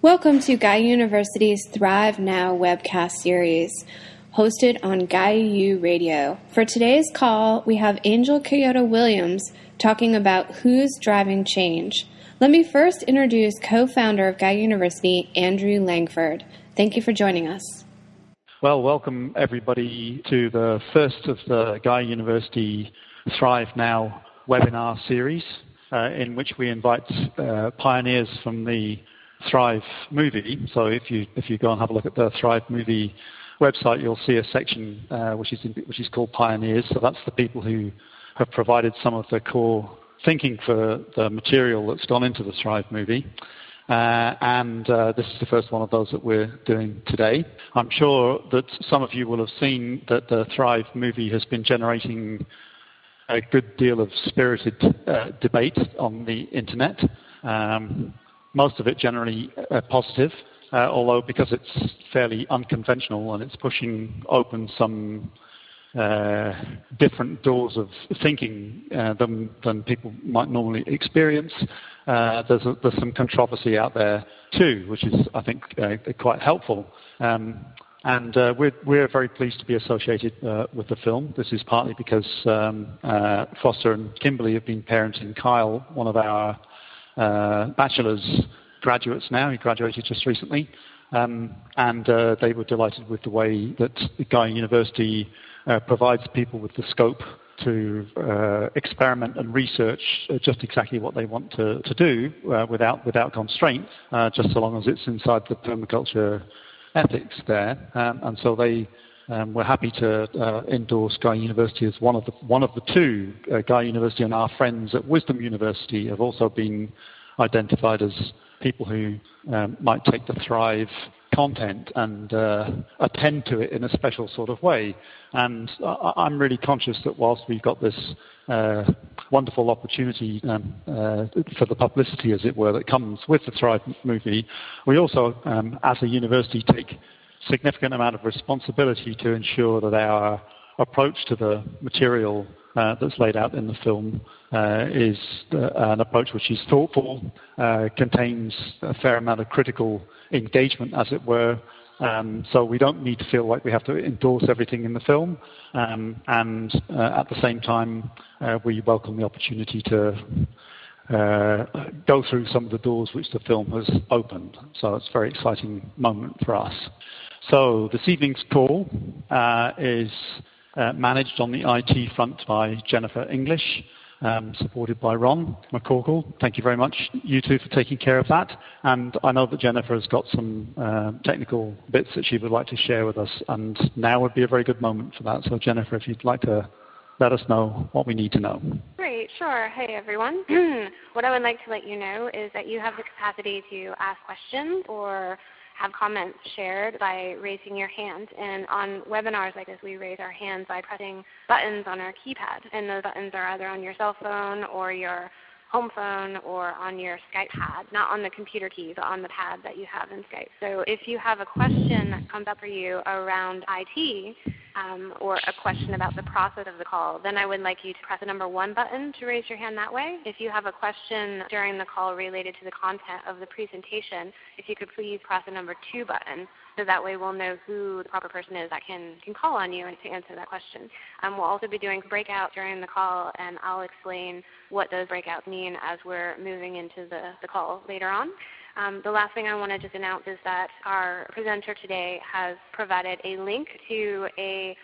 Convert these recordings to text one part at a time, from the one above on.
Welcome to Gaia University's Thrive Now webcast series, hosted on Gaia U Radio. For today's call, we have Angel Kyodo Williams talking about who's driving change. Let me first introduce co-founder of Gaia University, Andrew Langford. Thank you for joining us. Well, welcome everybody to the first of the Gaia University Thrive Now webinar series, in which we invite pioneers from the Thrive movie. So if you go and have a look at the Thrive movie website, you'll see a section which is called Pioneers. So that's the people who have provided some of the core thinking for the material that's gone into the Thrive movie. And this is the first one of those that we're doing today. I'm sure that some of you will have seen that the Thrive movie has been generating a good deal of spirited debate on the internet. Most of it generally positive, although because it's fairly unconventional and it's pushing open some different doors of thinking than people might normally experience, there's some controversy out there too, which is, I think, quite helpful. And we're very pleased to be associated with the film. This is partly because Foster and Kimberly have been parenting Kyle, one of our bachelor's graduates now. He graduated just recently, and they were delighted with the way that Gaia University provides people with the scope to experiment and research just exactly what they want to do without constraint, just so long as it's inside the permaculture ethics there. And so they we're happy to endorse Gaia University as one of the two. Gaia University and our friends at Wisdom University have also been identified as people who might take the Thrive content and attend to it in a special sort of way. And I'm really conscious that whilst we've got this wonderful opportunity for the publicity, as it were, that comes with the Thrive movie, we also, as a university, take significant amount of responsibility to ensure that our approach to the material that's laid out in the film is an approach which is thoughtful, contains a fair amount of critical engagement, as it were. So we don't need to feel like we have to endorse everything in the film. And at the same time, we welcome the opportunity to go through some of the doors which the film has opened. So it's a very exciting moment for us. So this evening's call is managed on the IT front by Jennifer English, supported by Ron McCorkle. Thank you very much, you two, for taking care of that. And I know that Jennifer has got some technical bits that she would like to share with us, and now would be a very good moment for that. So Jennifer, if you'd like to let us know what we need to know. Great, sure. Hey, everyone. What I would like to let you know is that you have the capacity to ask questions or have comments shared by raising your hand. And on webinars like this, we raise our hands by pressing buttons on our keypad. And those buttons are either on your cell phone or your home phone or on your Skype pad, not on the computer key, but on the pad that you have in Skype. So if you have a question that comes up for you around IT, or a question about the process of the call, then I would like you to press the number 1 button to raise your hand that way. If you have a question during the call related to the content of the presentation, if you could please press the number 2 button, so that way we'll know who the proper person is that can call on you and to answer that question. We'll also be doing breakouts during the call, and I'll explain what those breakouts mean as we're moving into the call later on. The last thing I want to just announce is that our presenter today has provided a link to a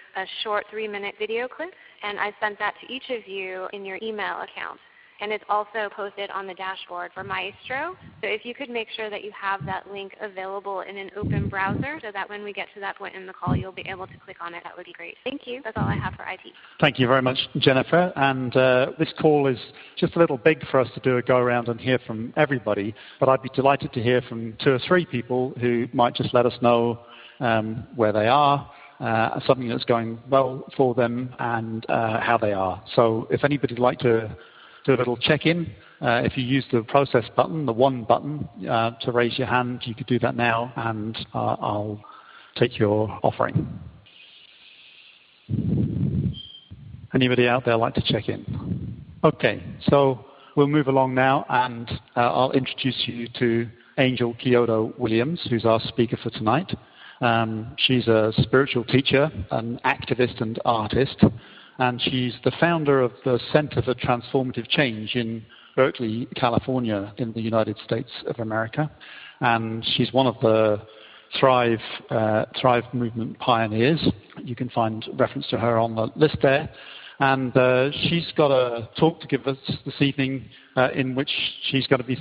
short 3-minute video clip, and I sent that to each of you in your email account. And it's also posted on the dashboard for Maestro. So if you could make sure that you have that link available in an open browser so that when we get to that point in the call, you'll be able to click on it, that would be great. Thank you. That's all I have for IT. Thank you very much, Jennifer. And this call is just a little big for us to do a go-around and hear from everybody, but I'd be delighted to hear from 2 or 3 people who might just let us know where they are, something that's going well for them, and how they are. So if anybody would like to do a little check-in. If you use the process button, the 1 button, to raise your hand, you could do that now, and I'll take your offering. Anybody out there like to check in? Okay, so we'll move along now, and I'll introduce you to Angel Kyodo Williams, who's our speaker for tonight. She's a spiritual teacher, an activist and artist, and she's the founder of the Center for Transformative Change in Berkeley, California, in the United States of America. And she's one of the Thrive movement pioneers. You can find reference to her on the list there. And she's got a talk to give us this evening in which she's going to be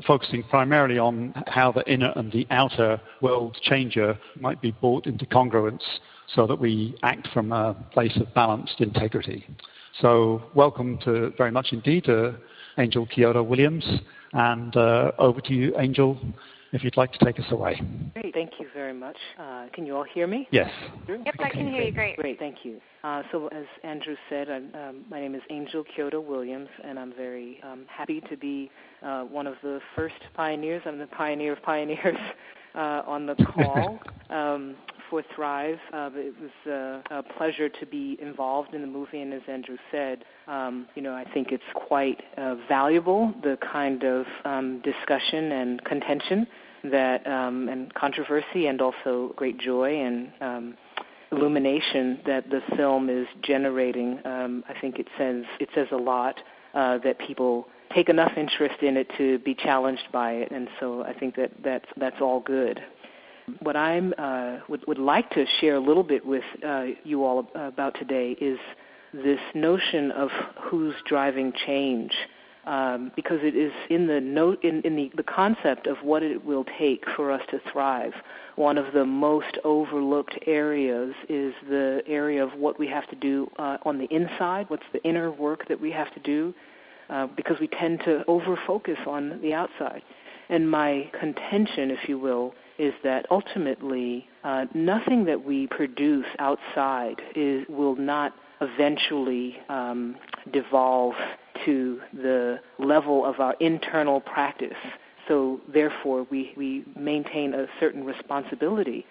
focusing primarily on how the inner and the outer world changer might be brought into congruence so that we act from a place of balanced integrity. So welcome to very much indeed to Angel Kyodo Williams. And over to you, Angel, if you'd like to take us away. Great, thank you very much. Can you all hear me? Yes. Yep, I can hear you great. Great, thank you. So as Andrew said, my name is Angel Kyodo Williams, and I'm very happy to be one of the first pioneers. I'm the pioneer of pioneers on the call for Thrive. It was a pleasure to be involved in the movie, and as Andrew said, I think it's quite valuable, the kind of discussion and contention that and controversy and also great joy and illumination that the film is generating. I think it says a lot that people take enough interest in it to be challenged by it, and so I think that's all good. What I would like to share a little bit with you all about today is this notion of who's driving change, because it is in the concept of what it will take for us to thrive. One of the most overlooked areas is the area of what we have to do on the inside, what's the inner work that we have to do, because we tend to over-focus on the outside. And my contention, if you will, is that ultimately nothing that we produce outside will not eventually devolve to the level of our internal practice. So therefore, we maintain a certain responsibility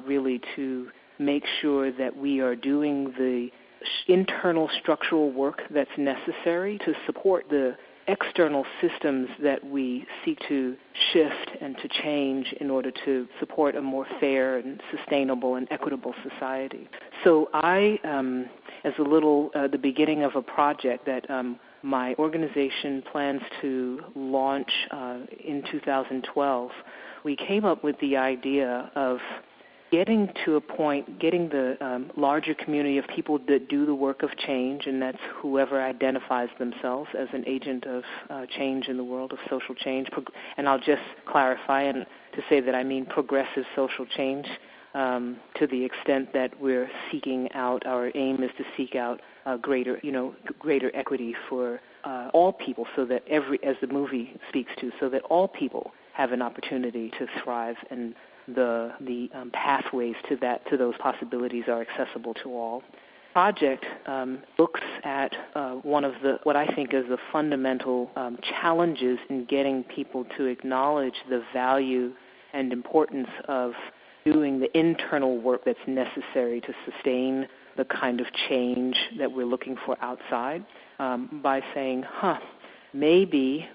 really to make sure that we are doing the internal structural work that's necessary to support the external systems that we seek to shift and to change in order to support a more fair and sustainable and equitable society. So I, as the beginning of a project that my organization plans to launch in 2012, we came up with the idea of getting to a point, getting the larger community of people that do the work of change, and that's whoever identifies themselves as an agent of change in the world, of social change. And I'll just clarify and to say that I mean progressive social change to the extent that we're seeking out, our aim is to seek out greater equity for all people, so that as the movie speaks to, so that all people have an opportunity to thrive, and the pathways to those possibilities are accessible to all. Project looks at one of what I think is the fundamental challenges in getting people to acknowledge the value and importance of doing the internal work that's necessary to sustain the kind of change that we're looking for outside, by saying, maybe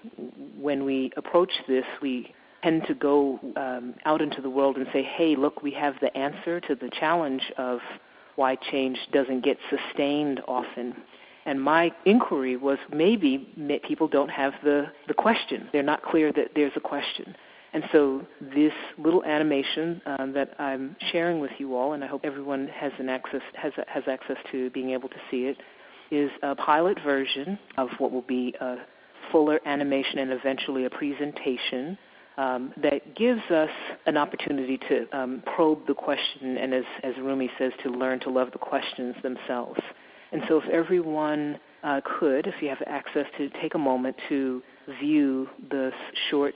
when we approach this, we tend to go out into the world and say, hey, look, we have the answer to the challenge of why change doesn't get sustained often. And my inquiry was maybe people don't have the question. They're not clear that there's a question. And so this little animation that I'm sharing with you all, and I hope everyone has access to being able to see it, is a pilot version of what will be a fuller animation and eventually a presentation that gives us an opportunity to probe the question, and as Rumi says, to learn to love the questions themselves. And so if everyone if you have access, to take a moment to view this short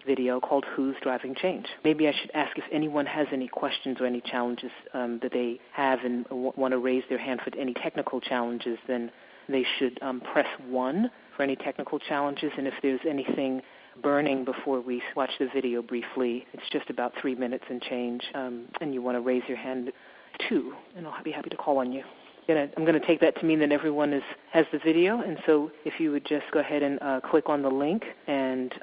video called Who's Driving Change. Maybe I should ask if anyone has any questions or any challenges that they have and want to raise their hand for any technical challenges, then they should press 1 for any technical challenges. And if there's anything burning before we watch the video briefly, it's just about 3 minutes and change, and you want to raise your hand 2, and I'll be happy to call on you. I'm going to take that to mean that everyone is has the video, and so if you would just go ahead and click on the link and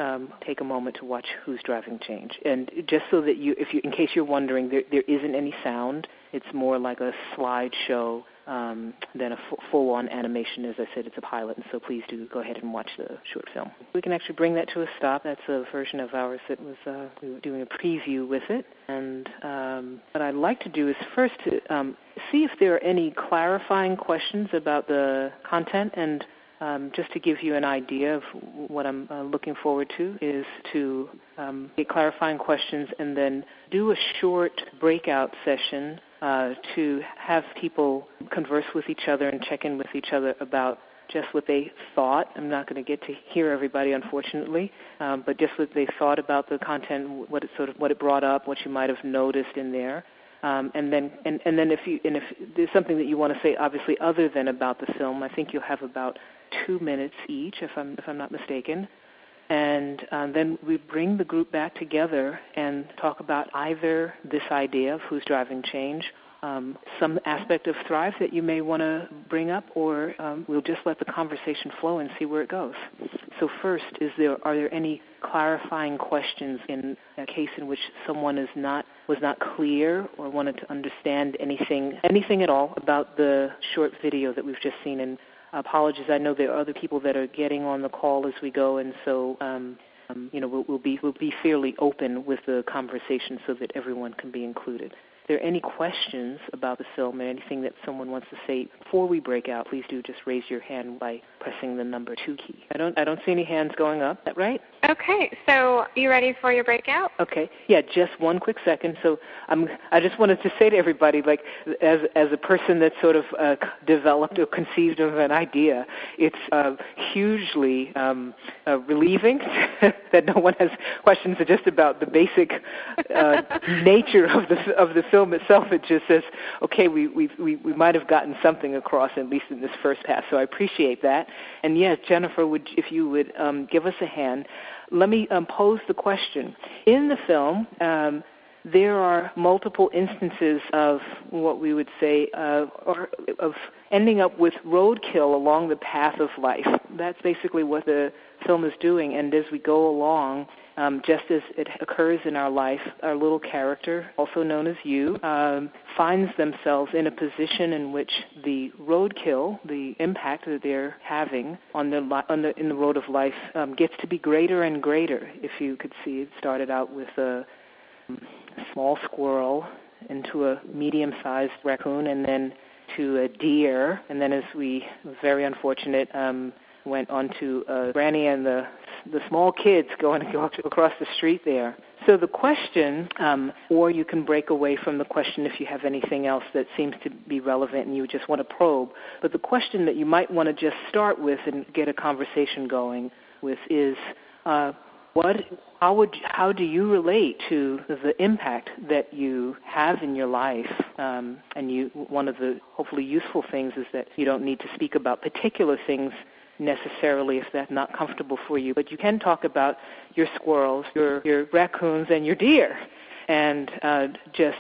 take a moment to watch Who's Driving Change. And just so that in case you're wondering, there isn't any sound. It's more like a slideshow than a full-on animation. As I said, it's a pilot, and so please do go ahead and watch the short film. We can actually bring that to a stop. That's a version of ours that was we were doing a preview with it. And what I'd like to do is first to see if there are any clarifying questions about the content, and just to give you an idea of what I'm looking forward to is to get clarifying questions and then do a short breakout session to have people converse with each other and check in with each other about just what they thought. I'm not going to get to hear everybody, unfortunately, but just what they thought about the content, what it brought up, what you might have noticed in there. And then if there's something that you want to say, obviously, other than about the film, I think you'll have about 2 minutes each, if I'm not mistaken. And then we bring the group back together and talk about either this idea of Who's Driving Change, some aspect of Thrive that you may want to bring up, or we'll just let the conversation flow and see where it goes. So first, are there any clarifying questions in a case in which someone was not clear or wanted to understand anything at all about the short video that we've just seen? And apologies, I know there are other people that are getting on the call as we go, and so we'll be fairly open with the conversation so that everyone can be included. If there are any questions about the film or anything that someone wants to say before we break out, please do just raise your hand by pressing the number 2 key. I don't see any hands going up. Is that right? Okay, so you ready for your breakout? Okay, yeah, just one quick second. So I just wanted to say to everybody, like, as a person that sort of developed or conceived of an idea, it's hugely relieving that no one has questions just about the basic nature of the film itself. It just says, okay, we might have gotten something across, at least in this first pass. So I appreciate that. And yes, Jennifer, if you would give us a hand. Let me pose the question. In the film, there are multiple instances of what we would say, or of ending up with roadkill along the path of life. That's basically what the film is doing. And as we go along, just as it occurs in our life, our little character, also known as you, finds themselves in a position in which the roadkill, the impact that they're having in the road of life, gets to be greater and greater. If you could see, it started out with a small squirrel into a medium-sized raccoon, and then to a deer, and then as we was very unfortunate, went on to Granny and the small kids going across the street there. So the question, or you can break away from the question if you have anything else that seems to be relevant and you just want to probe, but the question that you might want to just start with and get a conversation going with is, how do you relate to the impact that you have in your life? And one of the hopefully useful things is that you don't need to speak about particular things necessarily if that's not comfortable for you, but you can talk about your squirrels, your raccoons, and your deer, and just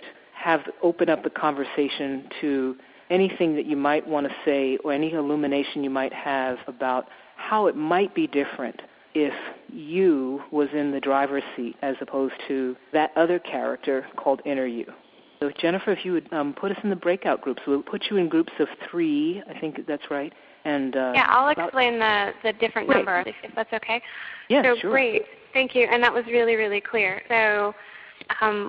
open up the conversation to anything that you might want to say or any illumination you might have about how it might be different if you was in the driver's seat as opposed to that other character called Inner You. So Jennifer, if you would put us in the breakout groups. We'll put you in groups of 3, I think that's right. And I'll explain the different numbers if that's okay. Yes, so sure. Great, thank you, and that was really, really clear. So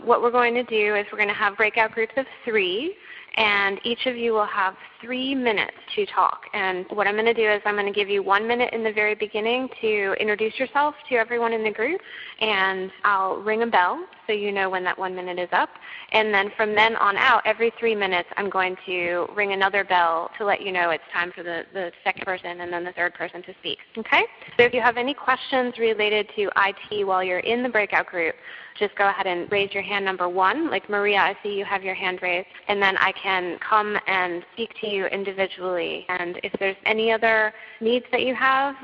what we're going to do is we're going to have breakout groups of 3, and each of you will have 3 minutes to talk. And what I'm going to do is I'm going to give you 1 minute in the very beginning to introduce yourself to everyone in the group, and I'll ring a bell so you know when that 1 minute is up. And then from then on out, every 3 minutes, I'm going to ring another bell to let you know it's time for the second person and then the third person to speak. Okay? So if you have any questions related to IT while you're in the breakout group, just go ahead and raise your hand, number 1. Like Maria, I see you have your hand raised. And then I can come and speak to you individually. And if there's any other needs that you have,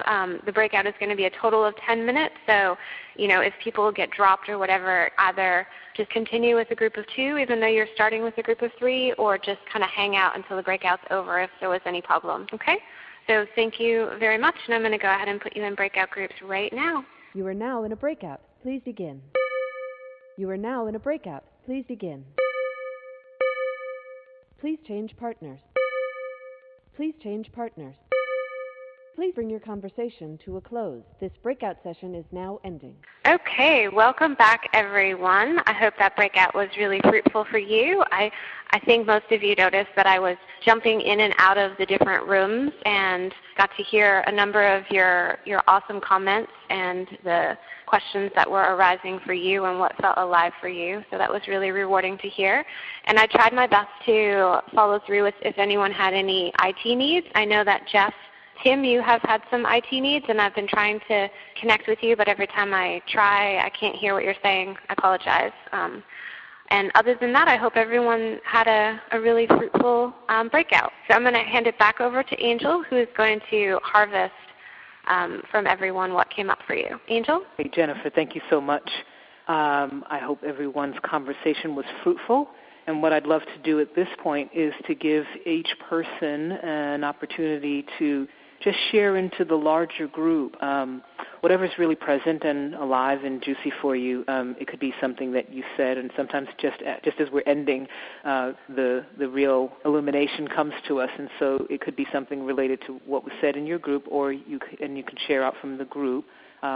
the breakout is going to be a total of 10 minutes. So, if people get dropped or whatever, either just continue with a group of 2, even though you're starting with a group of 3, or just kind of hang out until the breakout's over if there was any problem. Okay? So thank you very much, and I'm going to go ahead and put you in breakout groups right now. You are now in a breakout. Please begin. You are now in a breakout. Please begin. Please change partners. Please change partners. Please bring your conversation to a close. This breakout session is now ending. Okay, welcome back, everyone. I hope that breakout was really fruitful for you. I think most of you noticed that I was jumping in and out of the different rooms and got to hear a number of your awesome comments and the questions that were arising for you and what felt alive for you. So that was really rewarding to hear. And I tried my best to follow through with if anyone had any IT needs. I know that Tim, you have had some IT needs, and I've been trying to connect with you, but every time I try, I can't hear what you're saying. I apologize. And other than that, I hope everyone had a really fruitful breakout. So I'm going to hand it back over to Angel, who is going to harvest from everyone what came up for you. Angel? Hey, Jennifer, thank you so much. I hope everyone's conversation was fruitful. And what I'd love to do at this point is to give each person an opportunity to just share into the larger group whatever's really present and alive and juicy for you. It could be something that you said, and sometimes just as we're ending, the real illumination comes to us, and so it could be something related to what was said in your group, or you can share out from the group,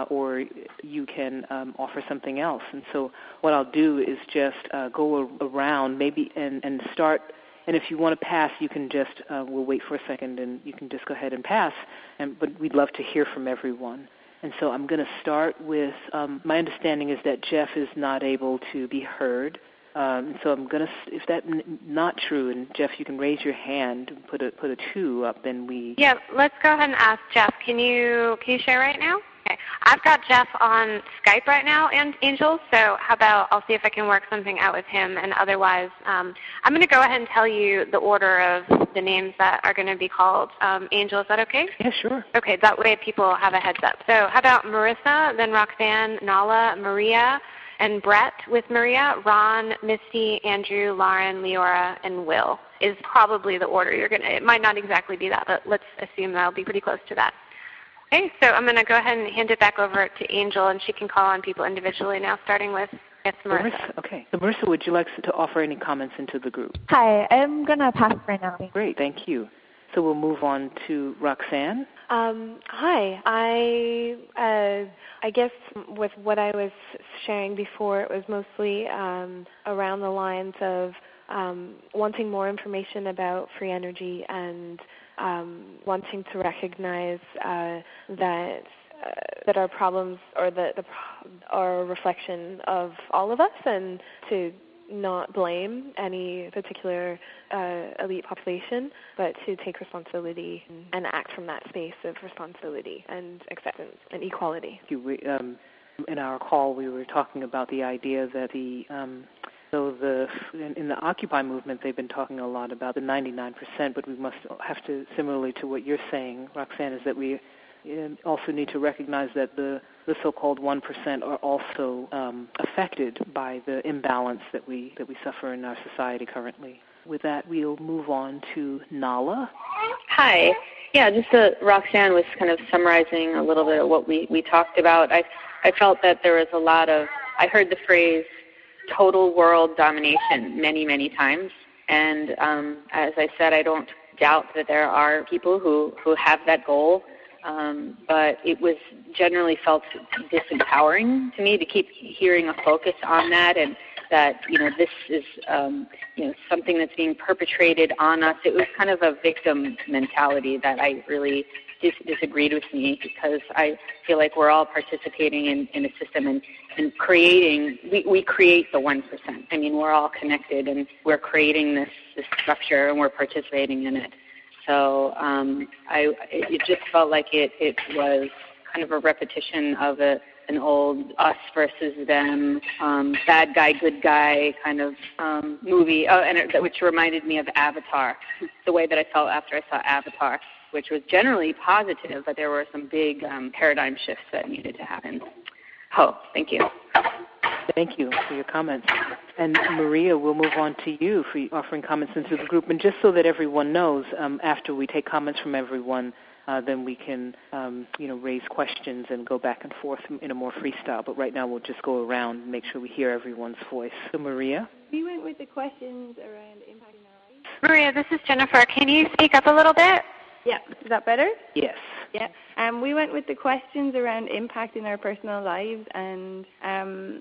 or you can offer something else. And so what I'll do is just go around maybe and start. And if you want to pass, you can just, we'll wait for a second, and you can just go ahead and pass. But we'd love to hear from everyone. And so I'm going to start with, my understanding is that Jeff is not able to be heard. So I'm going to, if that's not true, and Jeff, you can raise your hand and put a 2 up, then we... Yeah, let's go ahead and ask Jeff. Can you share right now? Okay. I've got Jeff on Skype right now, and Angel, so how about I'll see if I can work something out with him, and otherwise I'm going to go ahead and tell you the order of the names that are going to be called. Angel, is that okay? Yeah, sure. Okay, that way people have a heads up. So how about Marissa, then Roxanne, Nala, Maria, and Brett with Maria, Ron, Misty, Andrew, Lauren, Leora, and Will is probably the order you're going to, it might not exactly be that, but let's assume that'll be pretty close to that. Okay, so I'm going to go ahead and hand it back over to Angel, and she can call on people individually now, starting with Marissa. Okay. So Marissa, would you like to offer any comments into the group? Hi, I'm going to pass right now. Great, thank you. So we'll move on to Roxanne. Hi. I guess with what I was sharing before, it was mostly around the lines of wanting more information about free energy and wanting to recognize that our problems are a reflection of all of us, and to not blame any particular elite population, but to take responsibility and act from that space of responsibility and acceptance and equality. In our call, we were talking about the idea that in the Occupy movement, they've been talking a lot about the 99%, but we must have to, similarly to what you're saying, Roxanne, is that we also need to recognize that the so-called 1% are also affected by the imbalance that we suffer in our society currently. With that, we'll move on to Nala. Hi. Yeah, Roxanne was kind of summarizing a little bit of what we talked about. I felt that there was a lot of, I heard the phrase total world domination many, many times. And as I said, I don't doubt that there are people who have that goal. But it was generally felt disempowering to me to keep hearing a focus on that, and that, this is, something that's being perpetrated on us. It was kind of a victim mentality that I really disagreed with me, because I feel like we're all participating in a system and creating, we create the 1%. I mean, we're all connected, and we're creating this structure, and we're participating in it. So it just felt like it was kind of a repetition of an old us versus them, bad guy, good guy kind of movie, which reminded me of Avatar, the way that I felt after I saw Avatar, which was generally positive, but there were some big paradigm shifts that needed to happen. Oh, thank you. Thank you for your comments. And Maria, we'll move on to you for offering comments into the group. And just so that everyone knows, after we take comments from everyone, then we can, raise questions and go back and forth in a more freestyle. But right now we'll just go around and make sure we hear everyone's voice. So Maria? We went with the questions around impacting our lives. Maria, this is Jennifer. Can you speak up a little bit? Yeah. Is that better? Yes. Yeah. We went with the questions around impacting our personal lives, and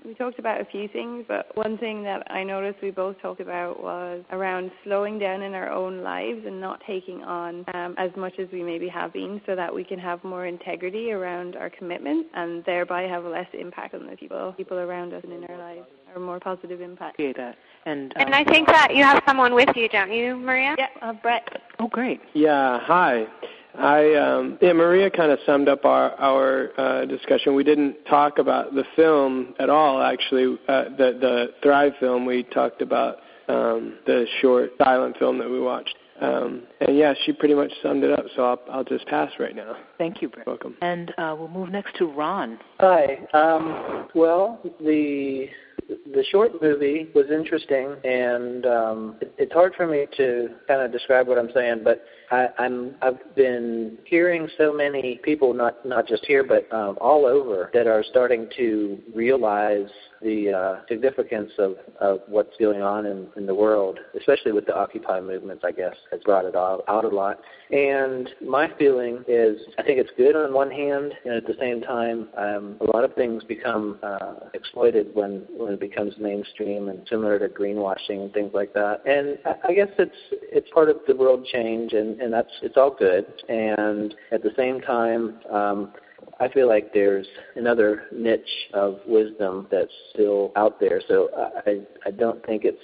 we talked about a few things, but one thing that I noticed we both talked about was around slowing down in our own lives and not taking on as much as we maybe have been, so that we can have more integrity around our commitment and thereby have less impact on the people around us and in our lives, or more positive impact. Yeah, that. And I think that you have someone with you, don't you, Maria? Yeah, Brett. Oh, great. Yeah, hi. Maria kind of summed up our discussion. We didn't talk about the film at all, actually. The Thrive film, we talked about the short silent film that we watched. She pretty much summed it up, so I'll just pass right now. Thank you, Brett. Welcome. And we'll move next to Ron. Hi. The short movie was interesting, and it's hard for me to kind of describe what I'm saying, but I've been hearing so many people, not just here, but all over, that are starting to realize the significance of what's going on in the world, especially with the Occupy movements, I guess, has brought it out a lot. And my feeling is I think it's good on one hand, and at the same time, a lot of things become exploited when it becomes mainstream, and similar to greenwashing and things like that. And I guess it's part of the world change, and it's all good. And at the same time, I feel like there's another niche of wisdom that's still out there. So I don't think it's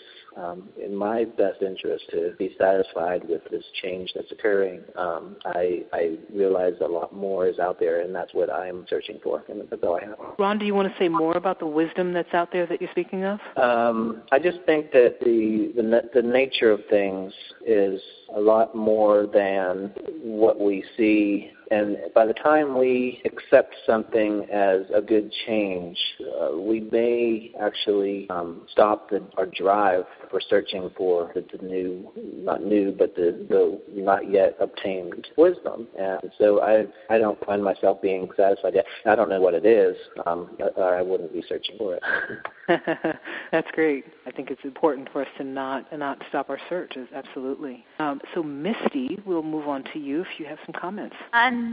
in my best interest to be satisfied with this change that's occurring. I realize a lot more is out there, and that's what I'm searching for, and that's all I have. Ron, do you want to say more about the wisdom that's out there that you're speaking of? I just think that the nature of things is a lot more than what we see. And by the time we accept something as a good change, we may actually stop our drive for searching for the new, not new, but the not yet obtained wisdom. And so I don't find myself being satisfied yet. I don't know what it is, or I wouldn't be searching for it. That's great. I think it's important for us to not stop our search. Absolutely. So Misty, we'll move on to you if you have some comments.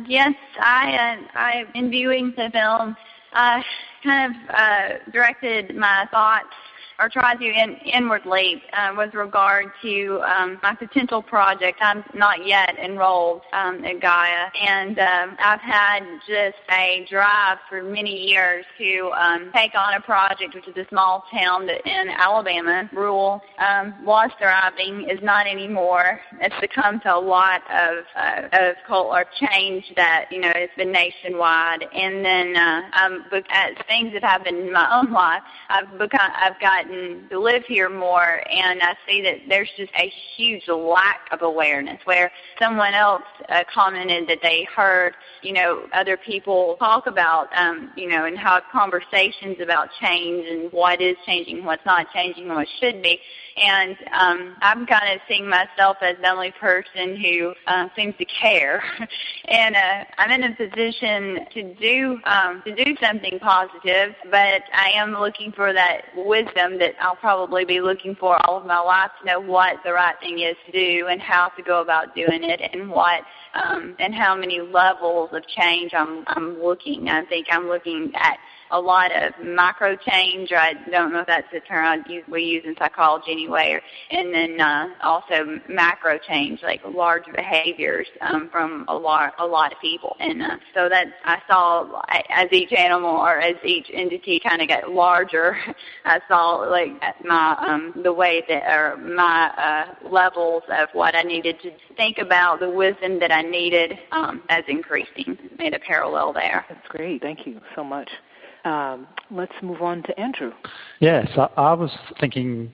Yes, I in viewing the film, kind of directed my thoughts, or tried to inwardly with regard to my potential project. I'm not yet enrolled at Gaia, and I've had just a drive for many years to take on a project, which is a small town that in Alabama, rural, was thriving, is not anymore. It's become to a lot of change that, it's been nationwide. And then as things that happen in my own life, I've gotten to live here more, and I see that there's just a huge lack of awareness, where someone else commented that they heard, other people talk about, and have conversations about change and what is changing, what's not changing, what should be. And I'm kind of seeing myself as the only person who seems to care. And I'm in a position to do something positive, but I am looking for that wisdom that I'll probably be looking for all of my life, to know what the right thing is to do and how to go about doing it, and what and how many levels of change I'm looking. I think I'm looking at a lot of micro change, or I don't know if that's the term we use in psychology anyway, and then also macro change, like large behaviors from a lot of people. And so that I saw, as each animal or as each entity kind of got larger, I saw like my the way that, or my levels of what I needed to think about, the wisdom that I needed as increasing. Made a parallel there. That's great. Thank you so much. Let's move on to Andrew. Yes, I was thinking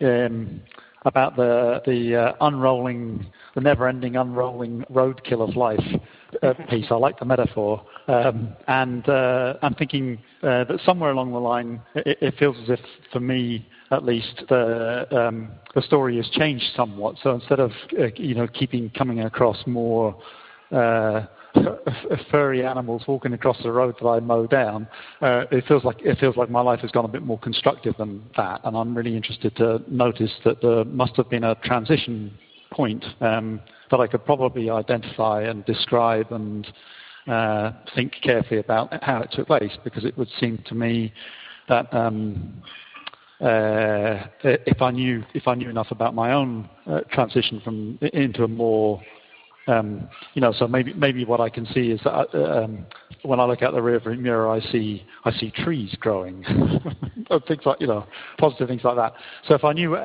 about the never-ending unrolling roadkill of life. piece. I like the metaphor. And I'm thinking that somewhere along the line, it feels as if, for me at least, the story has changed somewhat. So instead of coming across more furry animals walking across the road that I mow down, it feels like my life has gone a bit more constructive than that. And I'm really interested to notice that there must have been a transition point that I could probably identify and describe and think carefully about how it took place, because it would seem to me that if I knew enough about my own transition into a more so maybe what I can see is that when I look out the rearview mirror, I see trees growing, things like positive things like that. So if I knew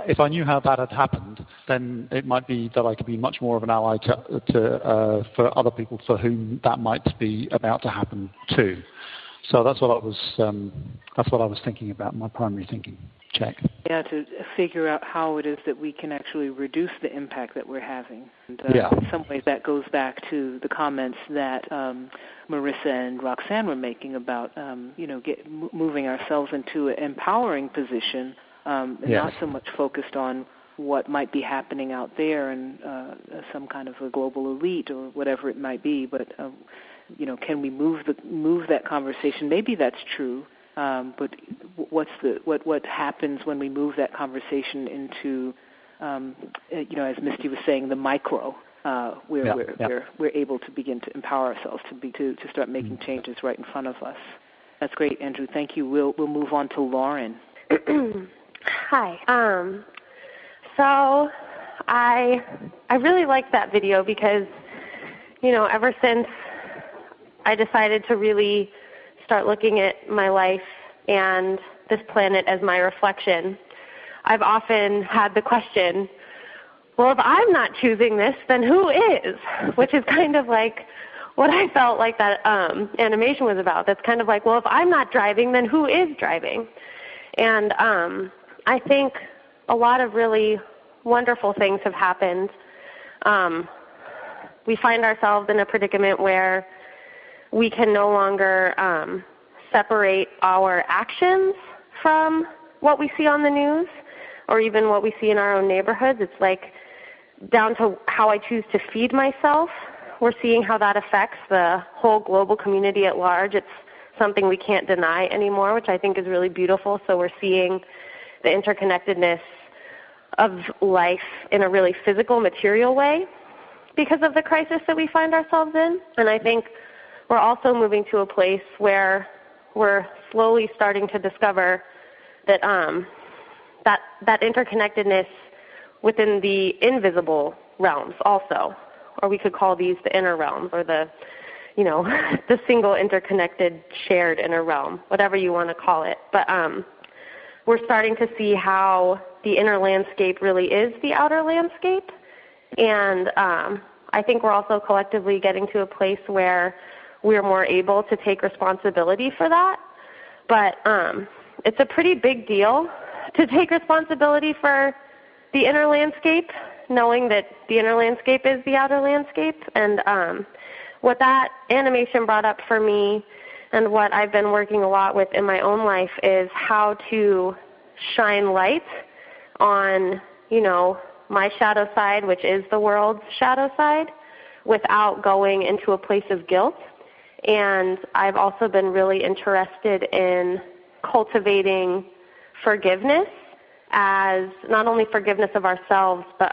how that had happened, then it might be that I could be much more of an ally for other people for whom that might be about to happen too. So that's what I was thinking about. My primary thinking. Check. Yeah, to figure out how it is that we can actually reduce the impact that we're having. And, in some ways, that goes back to the comments that Marissa and Roxanne were making about, moving ourselves into an empowering position, and not so much focused on what might be happening out there and some kind of a global elite or whatever it might be. But can we move that conversation? Maybe that's true. But what happens when we move that conversation into, as Misty was saying, the micro, where we're able to begin to empower ourselves to start making changes right in front of us. That's great, Andrew. Thank you. We'll move on to Lauren. Hi. So I really liked that video because, ever since I decided to really start looking at my life and this planet as my reflection, I've often had the question, well, if I'm not choosing this, then who is? Which is kind of like what I felt like that animation was about. That's kind of like, well, if I'm not driving, then who is driving? And I think a lot of really wonderful things have happened. We find ourselves in a predicament where we can no longer separate our actions from what we see on the news or even what we see in our own neighborhoods. It's like down to how I choose to feed myself. We're seeing how that affects the whole global community at large. It's something we can't deny anymore, which I think is really beautiful. So we're seeing the interconnectedness of life in a really physical, material way because of the crisis that we find ourselves in. And I think we're also moving to a place where we're slowly starting to discover that that interconnectedness within the invisible realms also, or we could call these the inner realms, or the single interconnected shared inner realm, whatever you want to call it. But we're starting to see how the inner landscape really is the outer landscape, and I think we're also collectively getting to a place where we're more able to take responsibility for that. But it's a pretty big deal to take responsibility for the inner landscape, knowing that the inner landscape is the outer landscape. And what that animation brought up for me and what I've been working a lot with in my own life is how to shine light on, my shadow side, which is the world's shadow side, without going into a place of guilt. And I've also been really interested in cultivating forgiveness, as not only forgiveness of ourselves, but,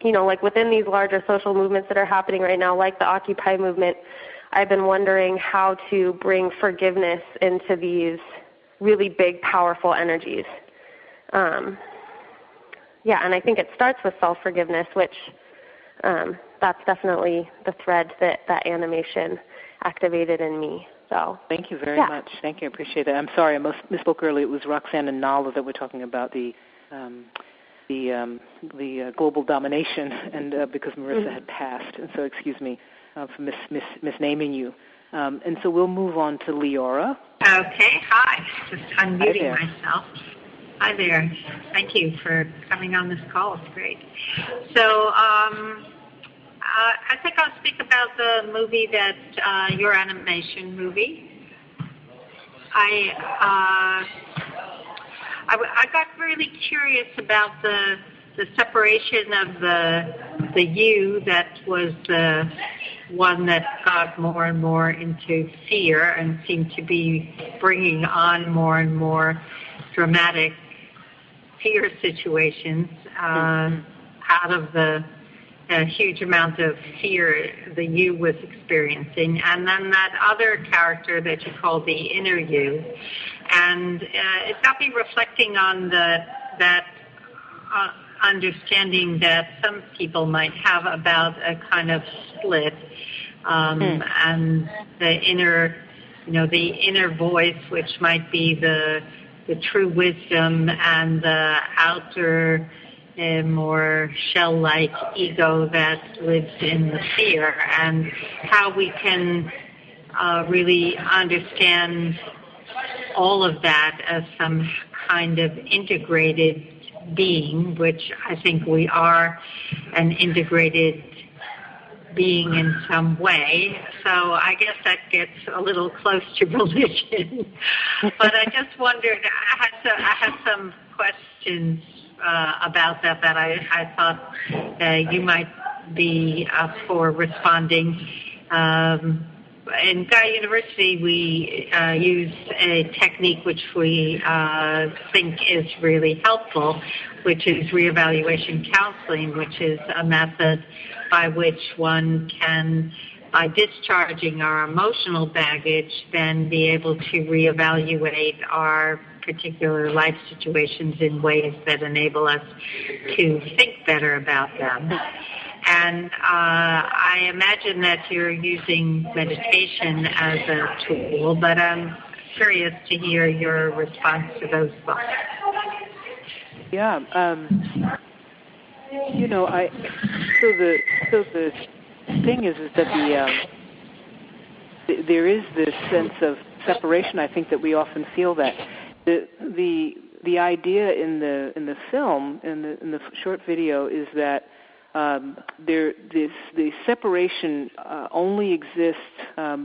like within these larger social movements that are happening right now, like the Occupy movement, I've been wondering how to bring forgiveness into these really big, powerful energies. And I think it starts with self-forgiveness, which that's definitely the thread that animation activated in me. So thank you very much. Thank you. I appreciate that. I'm sorry I misspoke earlier. It was Roxanne and Nala that were talking about the global domination, and because Marissa had passed, and so excuse me for misnaming you. And so we'll move on to Leora. Okay. Hi. Just unmuting myself. Hi there. Thank you for coming on this call. It's great. So I think I'll speak about the movie that your animation movie. I got really curious about the separation of the you that was the one that got more and more into fear and seemed to be bringing on more and more dramatic fear situations out of the huge amount of fear the you was experiencing. And then that other character that you call the inner you. And it got me reflecting on that understanding that some people might have about a kind of split, and the inner voice, which might be the true wisdom, and the outer, more shell-like ego that lives in the fear, and how we can really understand all of that as some kind of integrated being, which I think we are an integrated being in some way. So I guess that gets a little close to religion. But I just wondered, I had some questions about that I thought you might be up for responding. In Gaia University, we use a technique which we think is really helpful, which is reevaluation counseling, which is a method by which one can, by discharging our emotional baggage, then be able to reevaluate our particular life situations in ways that enable us to think better about them. And I imagine that you're using meditation as a tool, but I'm curious to hear your response to those thoughts. Yeah. So the thing is that there is this sense of separation. I think that we often feel that the idea in the film, in the short video, is that the separation only exists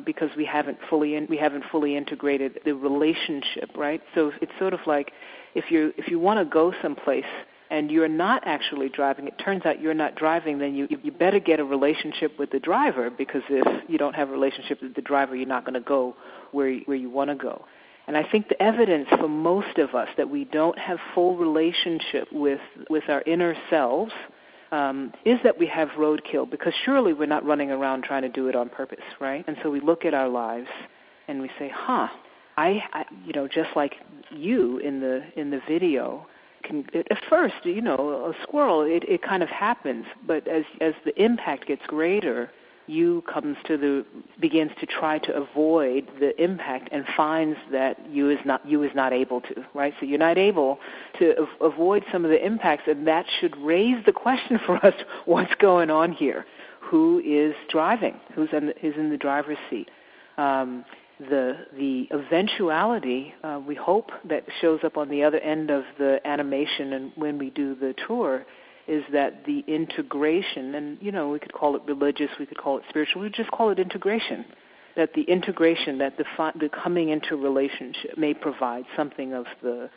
because we haven't fully integrated the relationship, right? So it's sort of like if you want to go someplace and you're not actually driving, it turns out you're not driving, then you better get a relationship with the driver, because if you don't have a relationship with the driver, you're not going to go where you want to go. And I think the evidence for most of us that we don't have full relationship with our inner selves is that we have roadkill, because surely we're not running around trying to do it on purpose, right? And so we look at our lives and we say, I just like you in the video, at first, a squirrel, it kind of happens, but as the impact gets greater, you begins to try to avoid the impact and finds that you is not able to, right? So you're not able to avoid some of the impacts, and that should raise the question for us: what's going on here? Who is driving? Who's in the driver's seat? The eventuality, we hope, that shows up on the other end of the animation and when we do the tour, is that the integration, and we could call it religious, we could call it spiritual, we just call it integration. That the integration, that the coming into relationship may provide something of the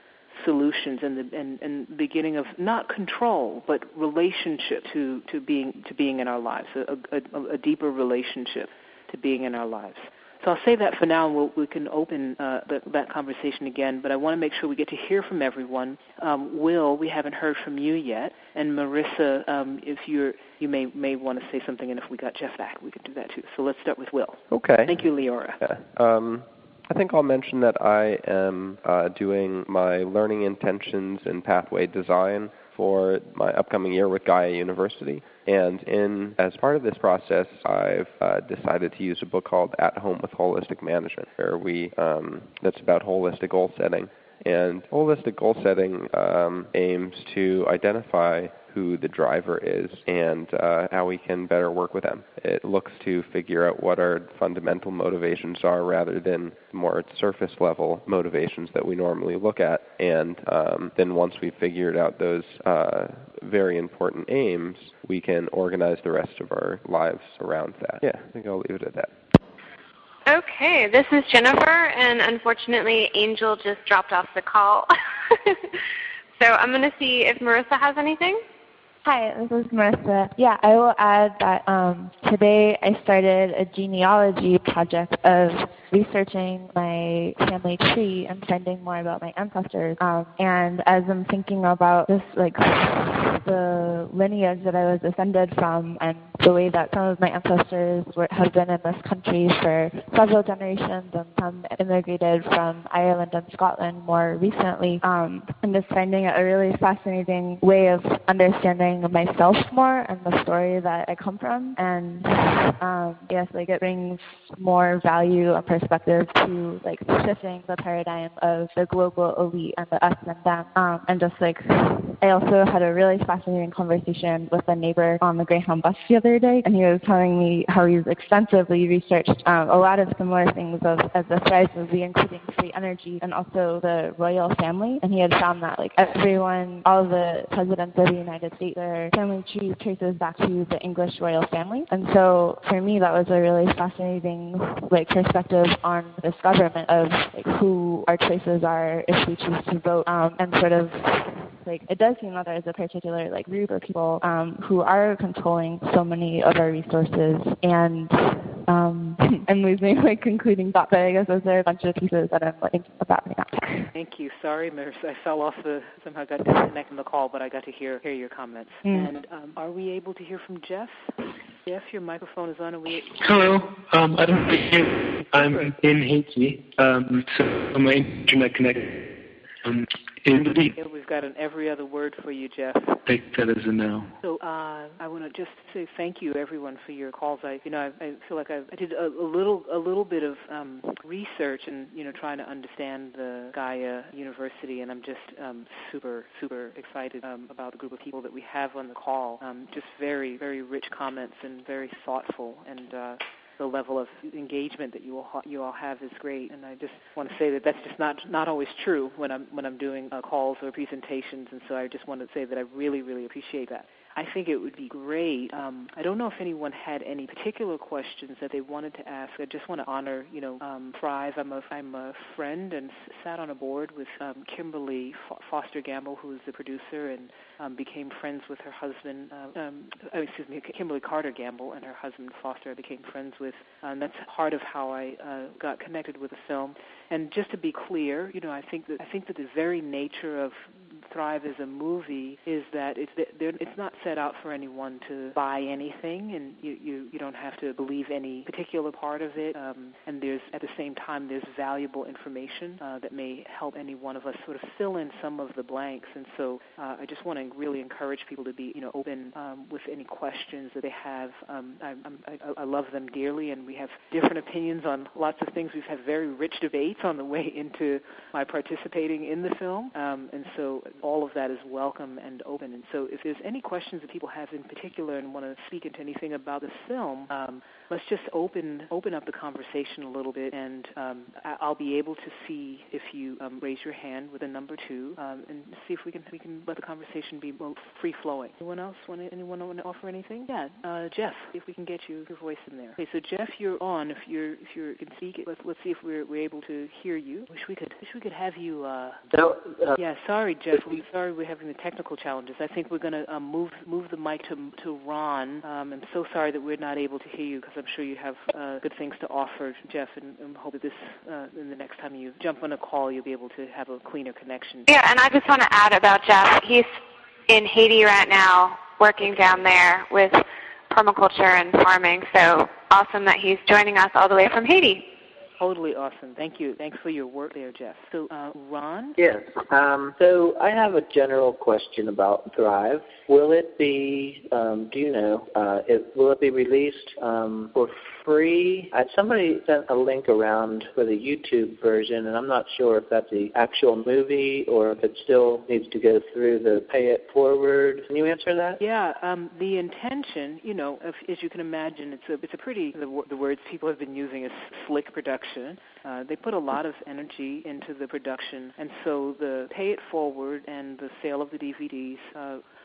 solutions and beginning of not control, but relationship to being in our lives, a deeper relationship to being in our lives. So I'll say that for now, and we can open that conversation again, but I want to make sure we get to hear from everyone. Will, we haven't heard from you yet, and Marissa, if you may want to say something, and if we got Jeff back, we can do that too. So let's start with Will. Okay. Thank you, Leora. Yeah. I think I'll mention that I am doing my learning intentions and pathway design for my upcoming year with Gaia University. And as part of this process, I've decided to use a book called At Home with Holistic Management, where that's about holistic goal setting. And holistic goal setting aims to identify who the driver is and how we can better work with them. It looks to figure out what our fundamental motivations are rather than more surface level motivations that we normally look at. And then once we've figured out those very important aims, we can organize the rest of our lives around that. Yeah, I think I'll leave it at that. Okay, this is Jennifer, and unfortunately Angel just dropped off the call. So I'm going to see if Marissa has anything. Hi, this is Marissa. Yeah, I will add that today I started a genealogy project of researching my family tree and finding more about my ancestors. And as I'm thinking about just like the lineage that I was descended from and the way that some of my ancestors have been in this country for several generations and some immigrated from Ireland and Scotland more recently, I'm just finding it a really fascinating way of understanding myself more and the story that I come from. And yes, like it brings more value and perspective to like shifting the paradigm of the global elite and the us and them. And just like I also had a really fascinating conversation with a neighbor on the Greyhound bus the other day, and he was telling me how he's extensively researched a lot of similar things as the Thrive movie, including free energy and also the royal family. And he had found that like everyone, all the presidents of the United States, their family tree traces back to the English royal family. And so for me, that was a really fascinating like perspective on this government of like who our choices are if we choose to vote, and sort of like it does seem that there's a particular like group of people who are controlling so many of our resources. And I'm losing my concluding thought, but I guess those are a bunch of pieces that I'm thinking about right now. Thank you. Sorry, Marissa, I fell off somehow got disconnected from the call, but I got to hear your comments. And are we able to hear from Jeff? Jeff, your microphone is on. Hello. I don't know. I'm in Haiti, so my internet connection. We've got an every other word for you, Jeff. Take that as a no. So I want to just say thank you, everyone, for your calls. I feel like I did a little bit of research and trying to understand the Gaia University, and I'm just super excited about the group of people that we have on the call. Just very, very rich comments and very thoughtful, and the level of engagement that you all have is great. And I just want to say that that's just not always true when I'm doing calls or presentations, and so I just want to say that I really, really appreciate that. I think it would be great. I don't know if anyone had any particular questions that they wanted to ask. I just want to honor, Thrive. I'm a friend and sat on a board with Kimberly Foster Gamble, who is the producer, and became friends with her husband. Kimberly Carter Gamble and her husband Foster I became friends with. And that's part of how I got connected with the film. And just to be clear, I think that the very nature of Thrive as a movie is that it's not set out for anyone to buy anything, and you don't have to believe any particular part of it. And there's at the same time there's valuable information that may help any one of us sort of fill in some of the blanks. And so I just want to really encourage people to be open with any questions that they have. I love them dearly, and we have different opinions on lots of things. We've had very rich debates on the way into my participating in the film, and so all of that is welcome and open. And so if there's any questions that people have in particular and want to speak into anything about the film, let's just open up the conversation a little bit, and I'll be able to see if you raise your hand with a number 2, and see if we can let the conversation be free-flowing. Anyone want to offer anything? Yeah, Jeff, if we can get your voice in there. Okay, so Jeff, you're on. If you can speak, let's see if we're able to hear you. Wish we could have you. Yeah, sorry, Jeff. Sorry we're having the technical challenges. I think we're going to move the mic to Ron. I'm so sorry that we're not able to hear you, because I'm sure you have good things to offer, Jeff, and hope that this, in the next time you jump on a call, you'll be able to have a cleaner connection. Yeah, and I just want to add about Jeff. He's in Haiti right now, working down there with permaculture and farming, so awesome that he's joining us all the way from Haiti. Totally awesome. Thank you. Thanks for your work there, Jeff. So, Ron? Yes. So I have a general question about Thrive. Will it be, do you know, will it be released for free? Somebody sent a link around for the YouTube version, and I'm not sure if that's the actual movie or if it still needs to go through the pay it forward. Can you answer that? Yeah, the intention, as you can imagine, it's a pretty, the words people have been using is slick production. They put a lot of energy into the production, and so the pay it forward and the sale of the DVDs,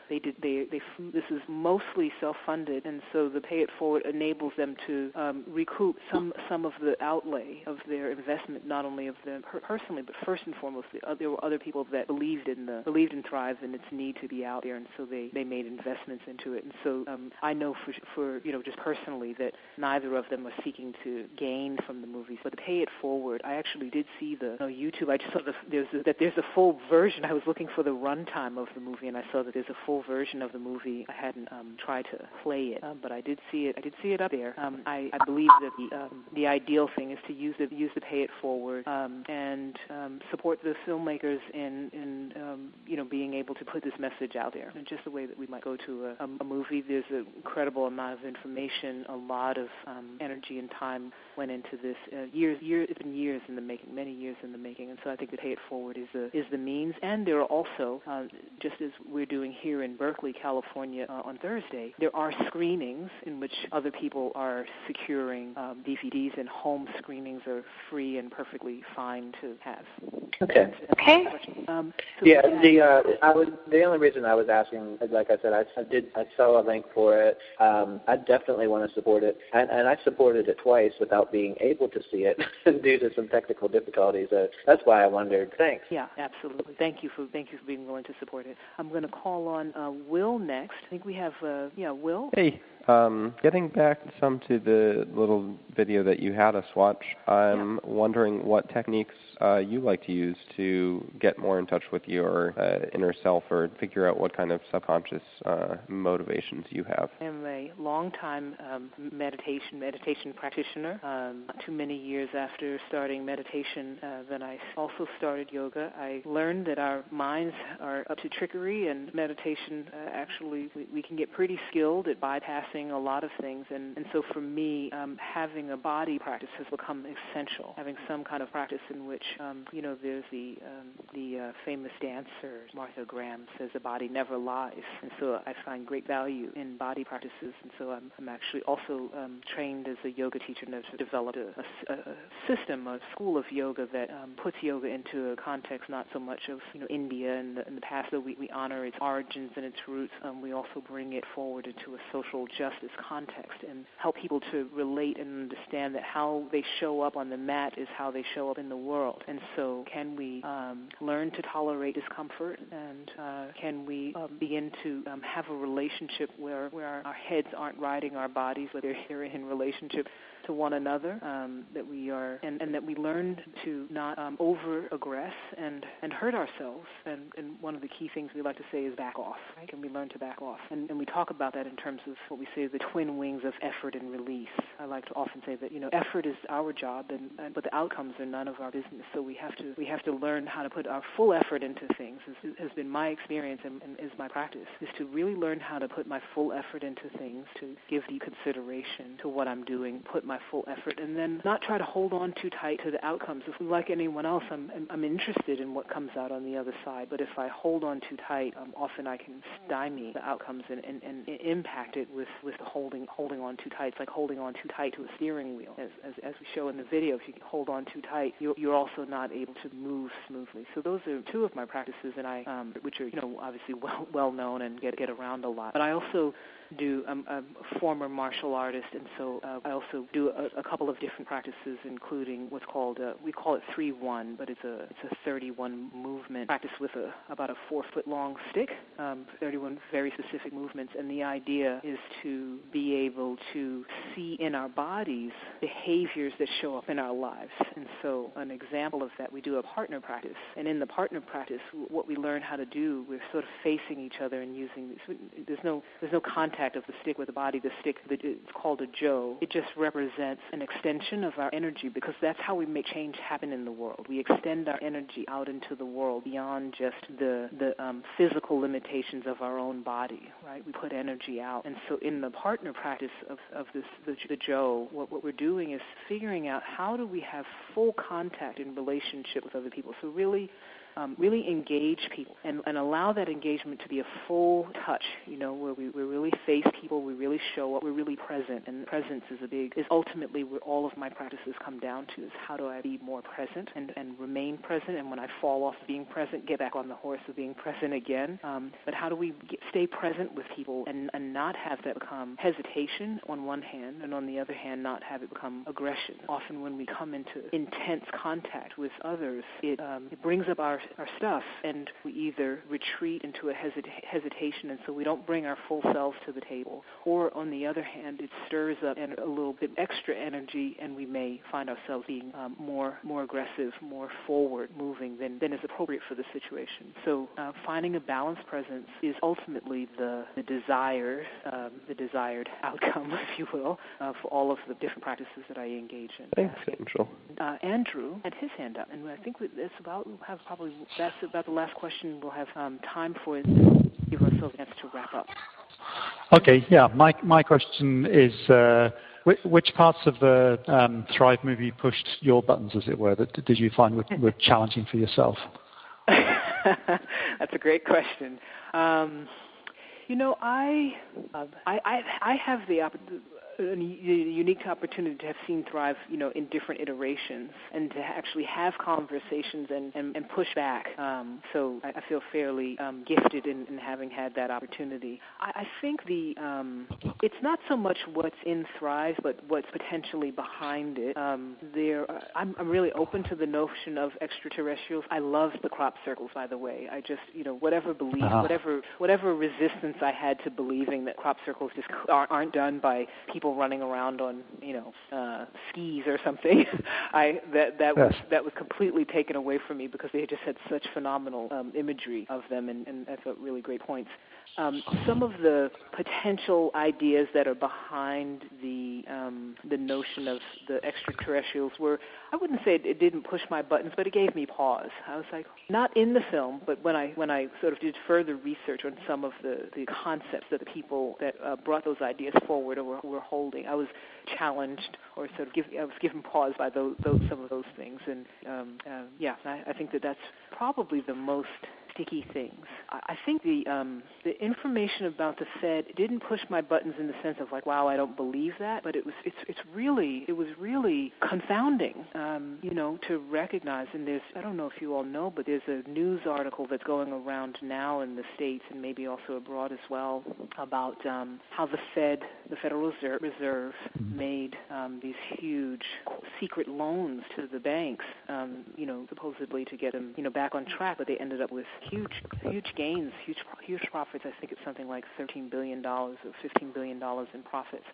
this is mostly self-funded, and so the pay it forward enables them to recoup some of the outlay of their investment, not only of them personally, but first and foremost, there were other people that believed in Thrive and its need to be out there, and so they made investments into it. And so I know for just personally that neither of them are seeking to gain from the movies, but the pay it forward. I actually did see the YouTube. I just saw there's a full version. I was looking for the runtime of the movie, and I saw that there's a full version of the movie. I hadn't tried to play it, but I did see it. I did see it up there. I believe that the ideal thing is to use the pay it forward and support the filmmakers in being able to put this message out there. And just the way that we might go to a movie, there's an incredible amount of information, a lot of energy and time went into this. It's been years in the making, many years in the making, and so I think the pay it forward is the means. And there are also, just as we're doing here in Berkeley, California, on Thursday, there are screenings in which other people are securing DVDs, and home screenings are free and perfectly fine to have. Okay. The only reason I was asking, like I said, I saw a link for it. I definitely want to support it, and I supported it twice without being able to see it due to some technical difficulties. That's why I wondered. Thanks. Yeah, absolutely. Thank you for being willing to support it. I'm going to call on Will next. I think we have Will. Hey. Getting back some to the little video that you had us watch, I'm wondering what techniques you like to use to get more in touch with your inner self or figure out what kind of subconscious motivations you have. I am a long-time meditation practitioner. Not too many years after starting meditation, then I also started yoga. I learned that our minds are up to trickery, and meditation actually we can get pretty skilled at bypassing a lot of things, and so for me, having a body practice has become essential. Having some kind of practice in which, there's the famous dancer Martha Graham says the body never lies, and so I find great value in body practices, and so I'm actually also trained as a yoga teacher and have developed a system, a school of yoga that puts yoga into a context not so much of India in the past, though we honor its origins and its roots. We also bring it forward into a social justice context and help people to relate and understand that how they show up on the mat is how they show up in the world. And so can we learn to tolerate discomfort, and can we begin to have a relationship where our heads aren't riding our bodies, whether they're in relationship to one another, that we are, and that we learn to not over-aggress and hurt ourselves. And one of the key things we like to say is back off. Right? Can we learn to back off? And we talk about that in terms of what we say the twin wings of effort and release. I like to often say that effort is our job, but the outcomes are none of our business. So we have to learn how to put our full effort into things. Has been my experience and is my practice, is to really learn how to put my full effort into things, to give the consideration to what I'm doing, put my full effort, and then not try to hold on too tight to the outcomes. If like anyone else, I'm interested in what comes out on the other side, but if I hold on too tight, often I can stymie the outcomes and impact it with holding on too tight. It's like holding on too tight to a steering wheel. As we show in the video, if you hold on too tight, you're also not able to move smoothly. So those are two of my practices, and which are obviously well known and get around a lot. But I also do. I'm a former martial artist, and so I also do a couple of different practices, including what's called we call it 3-1, but it's a 31 movement practice with about a 4-foot long stick, 31 very specific movements, and the idea is to be able to see in our bodies behaviors that show up in our lives. And so an example of that, we do a partner practice, and in the partner practice, what we learn how to do, we're sort of facing each other and using these. There's no contact of the stick with the body. The stick, it's called a jo. It just represents represents an extension of our energy, because that's how we make change happen in the world. We extend our energy out into the world beyond just the physical limitations of our own body, right? We put energy out. And so in the partner practice of this, the Joe, what we're doing is figuring out how do we have full contact in relationship with other people. So really engage people and allow that engagement to be a full touch, where we really face people, we really show up, we're really present. And presence is ultimately where all of my practices come down to, is how do I be more present and remain present, and when I fall off being present, get back on the horse of being present again. But how do we stay present with people and not have that become hesitation on one hand, and on the other hand, not have it become aggression. Often when we come into intense contact with others, it brings up our stuff, and we either retreat into a hesitation, and so we don't bring our full selves to the table, or on the other hand, it stirs up a little bit extra energy, and we may find ourselves being more aggressive, more forward moving than is appropriate for the situation. So finding a balanced presence is ultimately the desired outcome, if you will, for all of the different practices that I engage in. Thanks, Angel. Andrew had his hand up, and I think that's about the last question we'll have time for. Give ourselves a chance to wrap up. Okay, yeah. My question is, which parts of the Thrive movie pushed your buttons, as it were, that did you find were challenging for yourself? That's a great question. I have the unique opportunity to have seen Thrive, in different iterations, and to actually have conversations and push back. So I feel fairly gifted in having had that opportunity. I think it's not so much what's in Thrive, but what's potentially behind it. I'm really open to the notion of extraterrestrials. I love the crop circles, by the way. I just, whatever belief, whatever resistance I had to believing that crop circles just aren't done by people running around on skis or something, that was completely taken away from me, because they just had such phenomenal imagery of them, and I felt really great points. Some of the potential ideas that are behind the notion of the extraterrestrials were, I wouldn't say it didn't push my buttons, but it gave me pause. I was like, not in the film, but when I sort of did further research on some of the concepts that the people that brought those ideas forward or were holding, I was challenged, or sort of I was given pause by some of those things. And I think that's probably the most sticky things. I think the information about the Fed didn't push my buttons in the sense of like, wow, I don't believe that, but it was really confounding, to recognize. And I don't know if you all know, but there's a news article that's going around now in the States and maybe also abroad as well about how the Federal Reserve made these huge secret loans to the banks, supposedly to get them, back on track, but they ended up with huge gains, huge profits. I think it's something like $13 billion or $15 billion in profits.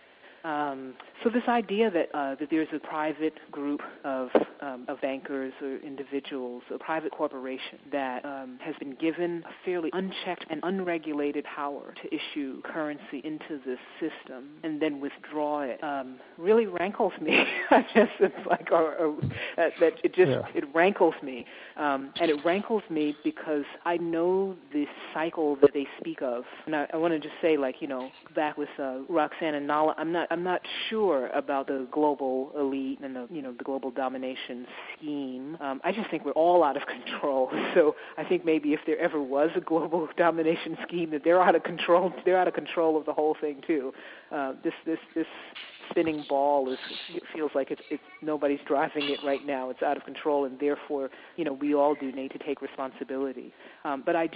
So this idea that there's a private group of bankers or individuals, a private corporation that has been given a fairly unchecked and unregulated power to issue currency into this system and then withdraw it really rankles me. It rankles me, and it rankles me because I know the cycle that they speak of. And I want to just say, back with Roxanne and Nala, I'm not sure about the global elite and the global domination scheme. I just think we're all out of control. So I think maybe if there ever was a global domination scheme, that they're out of control. They're out of control of the whole thing too. This spinning ball it feels like it's nobody's driving it right now. It's out of control, and therefore we all do need to take responsibility. But I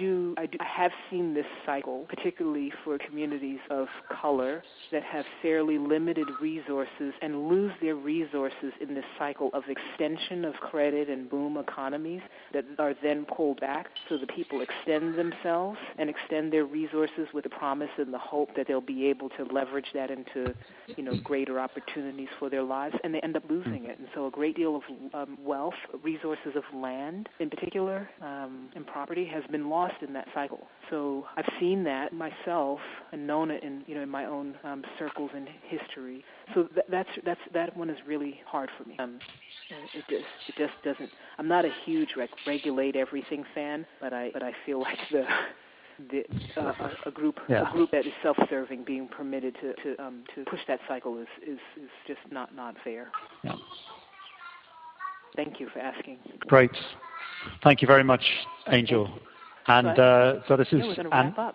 have seen this cycle, particularly for communities of color that have fairly limited resources and lose their resources in this cycle of extension of credit and boom economies that are then pulled back, so the people extend themselves and extend their resources with the promise and the hope that they'll be able to leverage that into greater opportunities for their lives, and they end up losing it. And so a great deal of wealth, resources of land in particular, and property has been lost in that cycle. So I've seen that myself and known it in my own circles and history. So that one is really hard for me. It just doesn't. I'm not a huge regulate everything fan, but I feel like a group that is self-serving being permitted to push that cycle is just not fair. Yeah. Thank you for asking. Great. Thank you very much, Angel. And so this is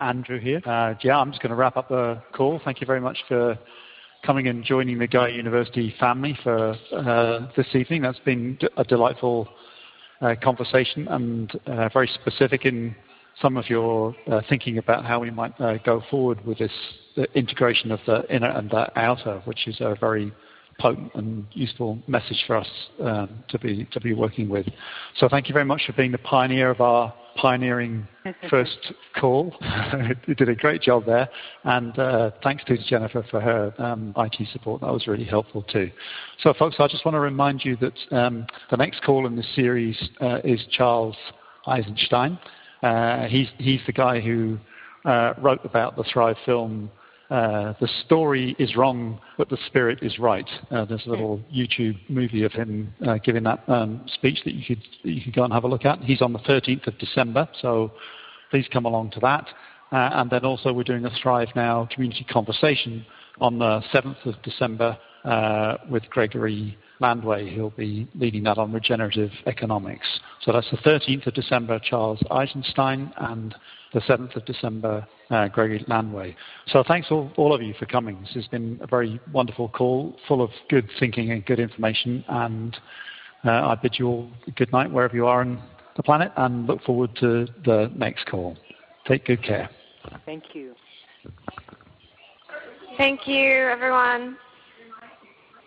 Andrew here. I'm just going to wrap up the call. Thank you very much for coming and joining the Gaia University family for this evening. That's been a delightful conversation and very specific in some of your thinking about how we might go forward with this integration of the inner and the outer, which is a very potent and useful message for us to be working with. So thank you very much for being the pioneer of our pioneering first call. You did a great job there, and thanks to Jennifer for her IT support. That was really helpful too. So folks, I just want to remind you that the next call in this series is Charles Eisenstein. He's the guy who wrote about the Thrive film, The Story is Wrong, but the Spirit is Right. There's a little YouTube movie of him giving that speech that you could go and have a look at. He's on the 13th of December, so please come along to that. And then also we're doing a Thrive Now community conversation on the 7th of December with Gregory Landway. He'll be leading that on regenerative economics. So that's the 13th of December, Charles Eisenstein, and the 7th of December, Gregory Landway. So thanks all of you for coming. This has been a very wonderful call, full of good thinking and good information, and I bid you all good night wherever you are on the planet, and look forward to the next call. Take good care. Thank you. Thank you, everyone.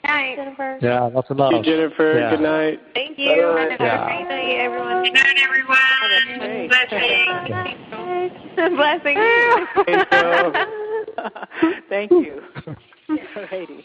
Night, Jennifer. Yeah, lots of love. Thank you, Jennifer. Yeah. Good night. Thank you. Bye. Have a great night, everyone. Good night, everyone. Blessings. Thank you. Alrighty.